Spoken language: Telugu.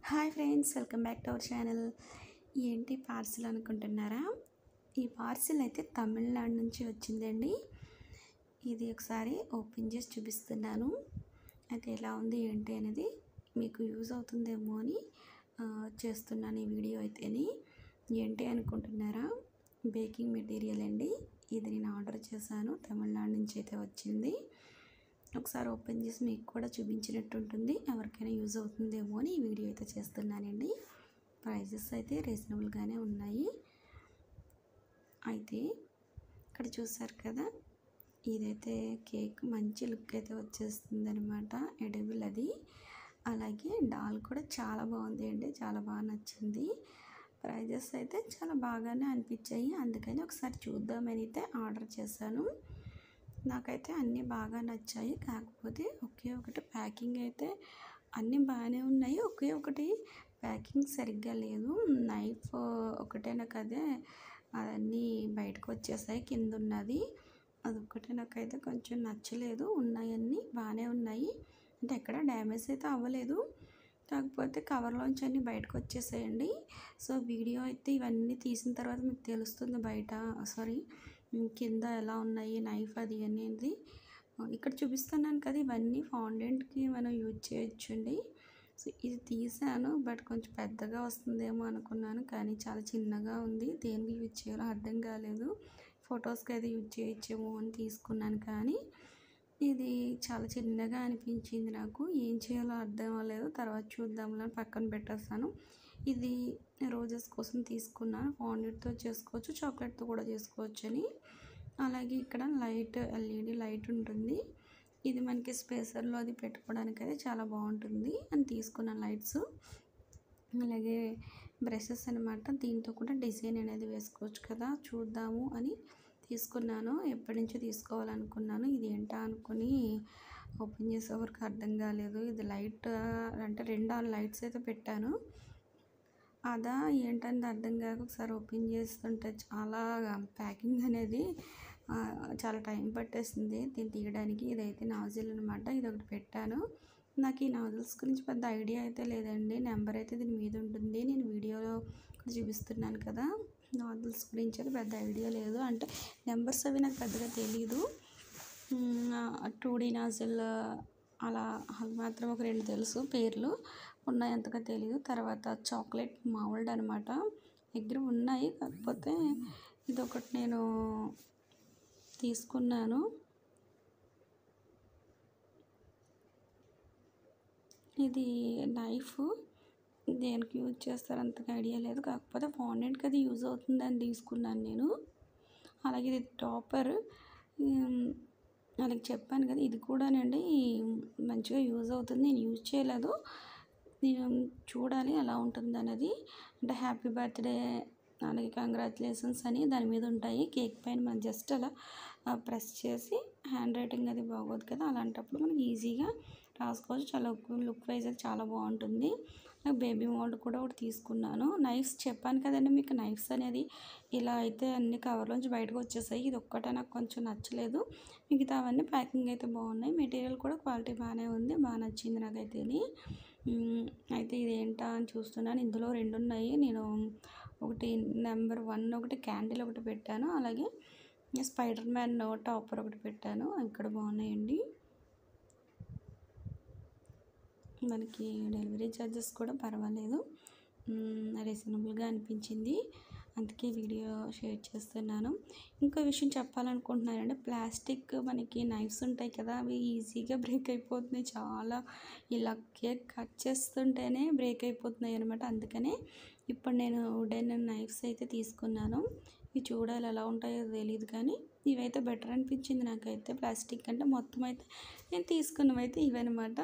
Hi friends, welcome back to our channel. ఏంటి పార్సిల్ అనుకుంటున్నారా? ఈ పార్సిల్ అయితే తమిళనాడు నుంచి వచ్చిందండి. ఇది ఒకసారి ఓపెన్ చేసి చూపిస్తున్నాను. అయితే ఎలా ఉంది ఏంటి అనేది మీకు యూజ్ అవుతుందేమో అని చేస్తున్నాను ఈ వీడియో అయితేని. ఏంటి అనుకుంటున్నారా? బేకింగ్ మెటీరియల్ అండి. ఇది నేను ఆర్డర్ చేశాను, తమిళనాడు నుంచి అయితే వచ్చింది. ఒకసారి ఓపెన్ చేసి మీకు కూడా చూపించినట్టు ఉంటుంది, ఎవరికైనా యూజ్ అవుతుందేమో అని ఈ వీడియో అయితే చేస్తున్నానండి. ప్రైజెస్ అయితే రీజనబుల్గానే ఉన్నాయి. అయితే ఇక్కడ చూసారు కదా, ఇదైతే కేక్ మంచి లుక్ అయితే వచ్చేస్తుంది అనమాట, ఎడిబుల్ అది. అలాగే డాల్ కూడా చాలా బాగుంది అండి, చాలా బాగా నచ్చింది. ప్రైజెస్ అయితే చాలా బాగానే అనిపించాయి, అందుకని ఒకసారి చూద్దామని అయితే ఆర్డర్ చేశాను. నాకైతే అన్నీ బాగా నచ్చాయి. కాకపోతే ఒకే ఒకటి ప్యాకింగ్ అయితే అన్నీ బాగానే ఉన్నాయి, ఒకే ఒకటి ప్యాకింగ్ సరిగ్గా లేదు. నైఫ్ ఒకటే నాకు అదన్నీ బయటకు వచ్చేసాయి, కింద ఉన్నది అదొక్కటే నాకైతే కొంచెం నచ్చలేదు. ఉన్నాయన్నీ బాగానే ఉన్నాయి, అంటే ఎక్కడ డ్యామేజ్ అయితే అవ్వలేదు, కాకపోతే కవర్లోంచి అన్నీ బయటకు వచ్చేసాయండి. సో వీడియో అయితే ఇవన్నీ తీసిన తర్వాత మీకు తెలుస్తుంది బయట కింద ఎలా ఉన్నాయి నైఫ్ అది అనేది. ఇక్కడ చూపిస్తున్నాను కదా, ఇవన్నీ ఫాండెంట్కి మనం యూజ్ చేయొచ్చండి. సో ఇది తీసాను, బట్ కొంచెం పెద్దగా వస్తుందేమో అనుకున్నాను, కానీ చాలా చిన్నగా ఉంది. దేనికి యూజ్ చేయాలో అర్థం కాలేదు. ఫొటోస్కి అయితే యూజ్ చేయొచ్చేమో అని తీసుకున్నాను, కానీ ఇది చాలా చిన్నగా అనిపించింది నాకు. ఏం చేయాలో అర్థం అవ్వలేదు. తర్వాత చూద్దాంలో పక్కన పెట్టేస్తాను. ఇది రోజెస్ కోసం తీసుకున్నాను. ఫాండెంట్తో చేసుకోవచ్చు, చాక్లెట్తో కూడా చేసుకోవచ్చు అని. అలాగే ఇక్కడ లైట్, ఎల్ఈడి లైట్ ఉంటుంది. ఇది మనకి స్పేసర్లో అది పెట్టుకోవడానికి అయితే చాలా బాగుంటుంది అని తీసుకున్నాను లైట్స్. అలాగే బ్రషెస్ అనమాట, దీంతో కూడా డిజైన్ అనేది వేసుకోవచ్చు కదా, చూద్దాము అని తీసుకున్నాను. ఎప్పటి నుంచో తీసుకోవాలనుకున్నాను. ఇది ఏంటా అనుకుని ఓపెన్ చేసే వరకు అర్థం కాలేదు. ఇది లైట్ అంటే 2 లైట్స్ అయితే పెట్టాను, అదా ఏంటనేది అర్థం కాక ఒకసారి ఓపెన్ చేస్తుంటే చాలా ప్యాకింగ్ అనేది చాలా టైం పట్టేసింది దీన్ని తీయడానికి. ఇదైతే నాజిల్ అనమాట, ఇది ఒకటి పెట్టాను. నాకు ఈ నాజిల్స్ గురించి పెద్ద ఐడియా అయితే లేదండి. నెంబర్ అయితే దీని మీద ఉంటుంది, నేను వీడియోలో చూపిస్తున్నాను కదా. నాజిల్స్ గురించి అయితే పెద్ద ఐడియా లేదు, అంటే నెంబర్స్ అవి నాకు పెద్దగా తెలీదు. 2D నాజిల్ అలా అవి మాత్రం ఒక 2 తెలుసు, పేర్లు ఉన్నాయి అంతగా తెలీదు. తర్వాత చాక్లెట్ మౌల్డ్ అనమాట, దగ్గర ఉన్నాయి, కాకపోతే ఇదొకటి నేను తీసుకున్నాను. ఇది నైఫ్, దేనికి యూజ్ చేస్తారు అంతగా ఐడియా లేదు, కాకపోతే ఫాండెంట్కి అది యూజ్ అవుతుందని తీసుకున్నాను నేను. అలాగే ఇది టాపర్, అలాగే చెప్పాను కదా, ఇది కూడానండి మంచిగా యూజ్ అవుతుంది. నేను యూజ్ చేయలేదు, నేను చూడాలి ఎలా ఉంటుంది అనేది. అంటే హ్యాపీ బర్త్డే, అలాగే కంగ్రాచులేషన్స్ అని దాని మీద ఉంటాయి. కేక్ పైన మనం జస్ట్ అలా ప్రెస్ చేసి, హ్యాండ్ రైటింగ్ అది బాగోదు కదా, అలాంటప్పుడు మనకి ఈజీగా రాసుకోవచ్చు. చాలా లుక్ వైజ్ అయితే చాలా బాగుంటుంది. బేబీ మోల్డ్ కూడా ఒకటి తీసుకున్నాను. నైఫ్స్ చెప్పాను కదండి మీకు, నైఫ్స్ అనేది ఇలా అయితే అన్ని కవర్లోంచి బయటకు వచ్చేసాయి. ఇది ఒక్కటే నాకు కొంచెం నచ్చలేదు, మిగతా అవన్నీ ప్యాకింగ్ అయితే బాగున్నాయి. మెటీరియల్ కూడా క్వాలిటీ బాగానే ఉంది, బాగా నచ్చింది నాకైతే. అయితే ఇది ఏంటా అని చూస్తున్నాను. ఇందులో 2 ఉన్నాయి. నేను ఒకటి నెంబర్ 1 ఒకటి క్యాండిల్ ఒకటి పెట్టాను, అలాగే స్పైడర్ మ్యాన్ టాపర్ ఒకటి పెట్టాను. ఇక్కడ బాగున్నాయండి. మనకి డెలివరీ ఛార్జెస్ కూడా పర్వాలేదు, రీజనబుల్గా అనిపించింది, అందుకే వీడియో షేర్ చేస్తున్నాను. ఇంకో విషయం చెప్పాలనుకుంటున్నానంటే, ప్లాస్టిక్ మనకి నైఫ్స్ ఉంటాయి కదా, అవి ఈజీగా బ్రేక్ అయిపోతున్నాయి. చాలా ఇలా కేక్ కట్ చేస్తుంటేనే బ్రేక్ అయిపోతున్నాయి అనమాట. అందుకనే ఇప్పుడు నేను వుడెన్ నైఫ్స్ అయితే తీసుకున్నాను. ఇవి చూడాలి ఎలా ఉంటాయో తెలియదు, కానీ ఇవైతే బెటర్ అనిపించింది నాకైతే. ప్లాస్టిక్ అంటే మొత్తం అయితే నేను తీసుకున్నవైతే ఇవన్నమాట.